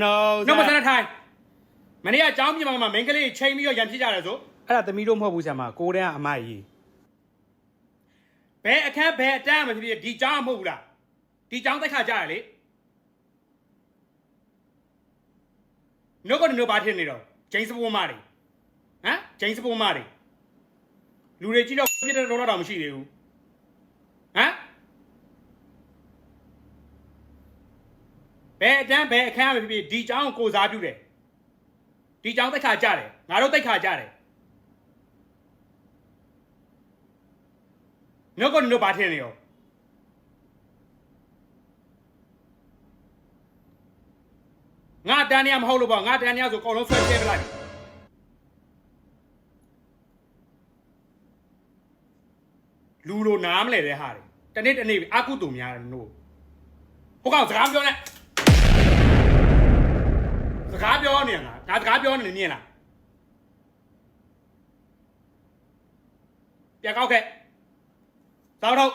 No မစနထိုင်မနေ့ကအကြောင်းပြမှာမင်းကလေးချိန်ပြီးတော့ရံဖြစ်ကြတယ်ဆိုအဲ့ဒါသမီးတို့မဟုတ်ဘူးဆရာမကိုတန်းကအမကြီးဘယ်အခန်းဘယ်အတန်းမဖြစ်ဖြစ်ဒီကြောင်းမဟုတ်ဘူးလားဒီကြောင်းတက်ခါကြရလေနှုတ်ကတော့ဘာဖြစ်နေတော့ဂျိန်းစပိုးမတွေဟမ်ဂျိန်းစပိုးမတွေလူတွေကြည့်တော့ပြည့်တဲ့ဒေါ်လာတော့မရှိသေးဘူးဟမ်ဘယ်အတန်းဘယ်အခန်းမဖြစ်ဖြစ်ဒီကြောင်းကိုစားပြုတယ်ဒီကြောင်းတက်ခါကြတယ်ငါတို့တက်ခါကြတယ်နှုတ်ကတော့ဘာဖြစ်နေရောငါတန်းနေရမဟုတ်လို့ပေါ့ငါတန်းနေရဆိုအကုန်လုံးဆွဲပြဲပလိုက်လူလိုနားမလဲတဲ့ဟာတွေတနေ့အကုတူများတယ်တို့ဟိုကောင်စကားပြောနေစကားပြောနေလားဒါစကားပြောနေမြင်လားပြန်ကောက်ခဲ့သောက်တော့